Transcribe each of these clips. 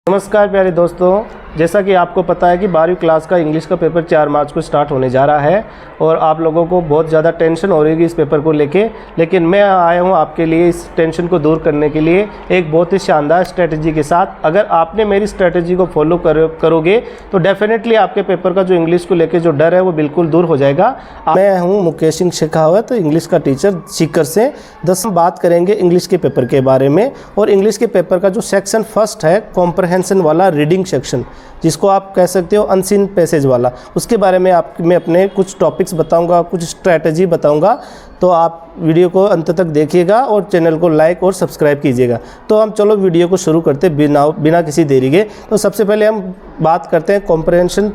नमस्कार प्यारे दोस्तों, जैसा कि आपको पता है कि 12वीं क्लास का इंग्लिश का पेपर 4 मार्च को स्टार्ट होने जा रहा है और आप लोगों को बहुत ज़्यादा टेंशन हो रही है इस पेपर को लेके। लेकिन मैं आया हूं आपके लिए इस टेंशन को दूर करने के लिए एक बहुत ही शानदार स्ट्रेटजी के साथ। अगर आपने मेरी स्ट्रेटजी को फॉलो करोगे तो डेफिनेटली आपके पेपर का जो इंग्लिश को लेकर जो डर है वो बिल्कुल दूर हो जाएगा। मैं हूँ मुकेश सिंह शेखावत, इंग्लिश का टीचर सीकर से। हम बात करेंगे इंग्लिश के पेपर के बारे में। और इंग्लिश के पेपर का जो सेक्शन फर्स्ट है कॉम्प्रहेंशन वाला रीडिंग सेक्शन, जिसको आप कह सकते हो अनसीन पैसेज वाला, उसके बारे में मैं अपने कुछ टॉपिक्स बताऊंगा, कुछ स्ट्रैटेजी बताऊंगा। तो आप वीडियो को अंत तक देखिएगा और चैनल को लाइक और सब्सक्राइब कीजिएगा। तो हम चलो वीडियो को शुरू करते बिना किसी देरी के। तो सबसे पहले हम बात करते हैं कॉम्प्रहेंशन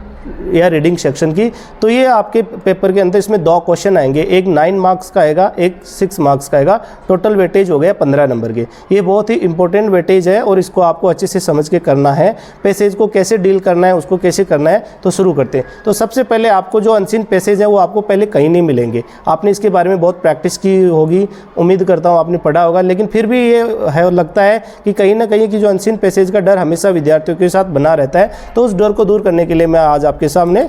या रीडिंग सेक्शन की। तो ये आपके पेपर के अंदर इसमें 2 क्वेश्चन आएंगे, एक 9 मार्क्स का आएगा, एक 6 मार्क्स का आएगा। टोटल वेटेज हो गया 15 नंबर के। ये बहुत ही इंपॉर्टेंट वेटेज है और इसको आपको अच्छे से समझ के करना है। पैसेज को कैसे डील करना है, उसको कैसे करना है, तो शुरू करते हैं। तो सबसे पहले आपको जो अनसीन पैसेज है वो आपको पहले कहीं नहीं मिलेंगे। आपने इसके बारे में बहुत प्रैक्टिस की होगी, उम्मीद करता हूँ आपने पढ़ा होगा, लेकिन फिर भी ये है लगता है कि कहीं ना कहीं की जो अनसीन पैसेज का डर हमेशा विद्यार्थियों के साथ बना रहता है। तो उस डर को दूर करने के लिए मैं आज आपके सामने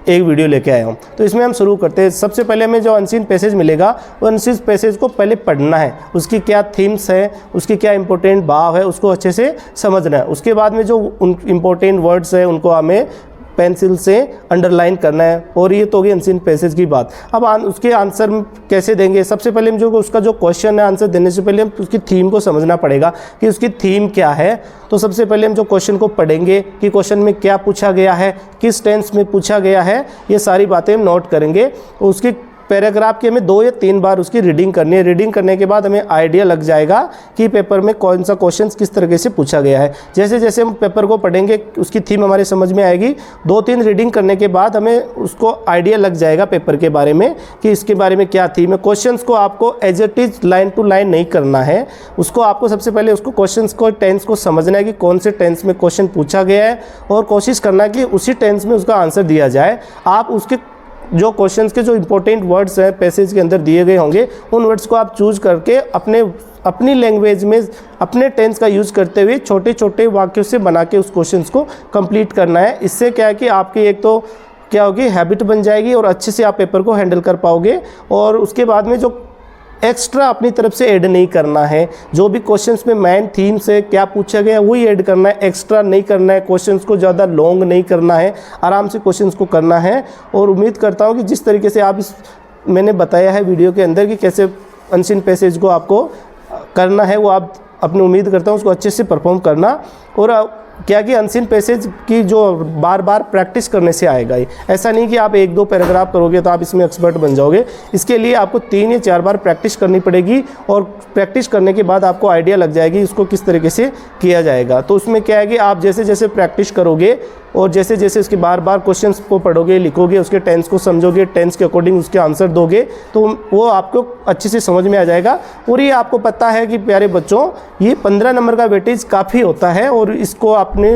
एक वीडियो लेके आया हूँ। तो इसमें हम शुरू करते हैं। सबसे पहले हमें जो अनसीन पैसेज मिलेगा वो अनसीन पैसेज को पहले पढ़ना है, उसकी क्या थीम्स है, उसके क्या इंपॉर्टेंट भाव है, उसको अच्छे से समझना है। उसके बाद में जो उन इंपॉर्टेंट वर्ड्स है उनको हमें पेंसिल से अंडरलाइन करना है। और ये तो होगी अनसीन पैसेज की बात। अब उसके आंसर कैसे देंगे? सबसे पहले हम जो उसका जो क्वेश्चन है आंसर देने से पहले हम उसकी थीम को समझना पड़ेगा कि उसकी थीम क्या है। तो सबसे पहले हम जो क्वेश्चन को पढ़ेंगे कि क्वेश्चन में क्या पूछा गया है, किस टेंस में पूछा गया है, ये सारी बातें हम नोट करेंगे। उसकी पैराग्राफ की हमें 2 या 3 बार उसकी रीडिंग करनी है। रीडिंग करने के बाद हमें आइडिया लग जाएगा कि पेपर में कौन सा क्वेश्चन किस तरीके से पूछा गया है। जैसे जैसे हम पेपर को पढ़ेंगे उसकी थीम हमारे समझ में आएगी। 2-3 रीडिंग करने के बाद हमें उसको आइडिया लग जाएगा पेपर के बारे में कि इसके बारे में क्या थीम है। क्वेश्चंस को आपको as it is line to line नहीं करना है। उसको आपको सबसे पहले उसको क्वेश्चंस को टेंस को समझना है कि कौन से टेंस में क्वेश्चन पूछा गया है और कोशिश करना है कि उसी टेंस में उसका आंसर दिया जाए। आप उसके जो क्वेश्चंस के जो इंपॉर्टेंट वर्ड्स हैं पैसेज के अंदर दिए गए होंगे, उन वर्ड्स को आप चूज करके अपनी लैंग्वेज में अपने टेंस का यूज़ करते हुए छोटे छोटे वाक्यों से बना के उस क्वेश्चंस को कंप्लीट करना है। इससे क्या है कि आपकी एक तो क्या होगी, हैबिट बन जाएगी और अच्छे से आप पेपर को हैंडल कर पाओगे। और उसके बाद में जो एक्स्ट्रा अपनी तरफ से ऐड नहीं करना है। जो भी क्वेश्चंस में मेन थीम से क्या पूछा गया वही ऐड करना है, एक्स्ट्रा नहीं करना है। क्वेश्चंस को ज़्यादा लॉन्ग नहीं करना है, आराम से क्वेश्चंस को करना है। और उम्मीद करता हूँ कि जिस तरीके से आप मैंने बताया है वीडियो के अंदर कि कैसे अनसीन पैसेज को आपको करना है, वो आप अपनी उम्मीद करता हूँ उसको अच्छे से परफॉर्म करना। और क्या कि अनसीन पैसेज की जो बार बार प्रैक्टिस करने से आएगा ही। ऐसा नहीं कि आप 1-2 पैराग्राफ करोगे तो आप इसमें एक्सपर्ट बन जाओगे। इसके लिए आपको 3 या 4 बार प्रैक्टिस करनी पड़ेगी और प्रैक्टिस करने के बाद आपको आइडिया लग जाएगी इसको किस तरीके से किया जाएगा। तो उसमें क्या है कि आप जैसे जैसे प्रैक्टिस करोगे और जैसे जैसे उसके बार बार क्वेश्चंस को पढ़ोगे, लिखोगे, उसके टेंस को समझोगे, टेंस के अकॉर्डिंग उसके आंसर दोगे, तो वो आपको अच्छे से समझ में आ जाएगा। और ये आपको पता है कि प्यारे बच्चों, ये 15 नंबर का वेटेज काफ़ी होता है और इसको अपने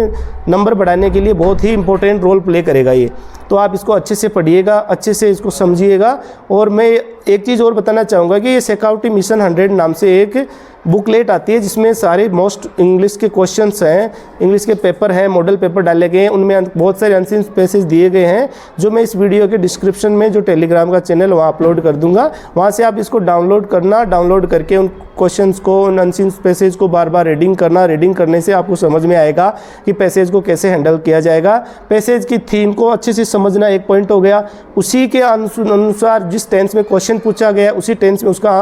नंबर बढ़ाने के लिए बहुत ही इंपॉर्टेंट रोल प्ले करेगा ये। तो आप इसको अच्छे से पढ़िएगा, अच्छे से इसको समझिएगा। और मैं एक चीज़ और बताना चाहूँगा कि ये सिक्योरिटी मिशन 100 नाम से एक बुकलेट आती है जिसमें सारे मोस्ट इंग्लिश के क्वेश्चंस हैं, इंग्लिश के पेपर हैं, मॉडल पेपर डाले गए हैं। उनमें बहुत सारे अनसीन पैसेज दिए गए हैं जो मैं इस वीडियो के डिस्क्रिप्शन में जो टेलीग्राम का चैनल वहाँ अपलोड कर दूंगा। वहाँ से आप इसको डाउनलोड करना, डाउनलोड करके उन क्वेश्चंस को, उन अनसीन पैसेज को बार बार रीडिंग करना। रीडिंग करने से आपको समझ में आएगा कि पैसेज को कैसे हैंडल किया जाएगा। पैसेज की थीम को अच्छे से समझना एक पॉइंट हो गया। उसी के अनुसार जिस टेंस में क्वेश्चन पूछा गया उसी टेंस में उसका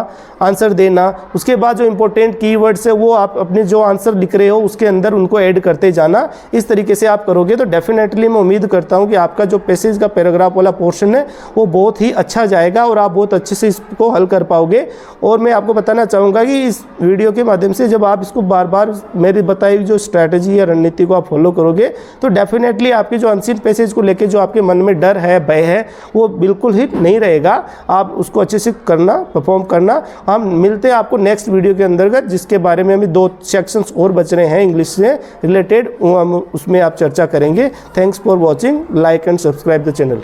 आंसर देना। उसके बाद जो इंपॉर्टेंट कीवर्ड्स है वो आप अपने जो आंसर लिख रहे हो उसके अंदर उनको ऐड करते जाना। इस तरीके से आप करोगे तो डेफिनेटली मैं उम्मीद करता हूँ कि आपका जो पैसेज का पैराग्राफ वाला पोर्शन है वो बहुत ही अच्छा जाएगा और आप बहुत अच्छे से इसको हल कर पाओगे। और मैं आपको बताना चाहूँगा कि इस वीडियो के माध्यम से जब आप इसको बार बार मेरी बताई जो स्ट्रैटेजी या रणनीति को आप फॉलो करोगे तो डेफिनेटली आपके जो अनसीन पैसेज को लेकर जो आपके मन में डर है, भय है, वो बिल्कुल ही नहीं रहेगा। आप उसको अच्छे से करना, परफॉर्म करना। हम मिलते हैं आपको नेक्स्ट वीडियो के अंतर्गत जिसके बारे में हमें 2 सेक्शंस और बच रहे हैं इंग्लिश से रिलेटेड, हम उसमें आप चर्चा करेंगे। Thanks for watching, like and subscribe the channel.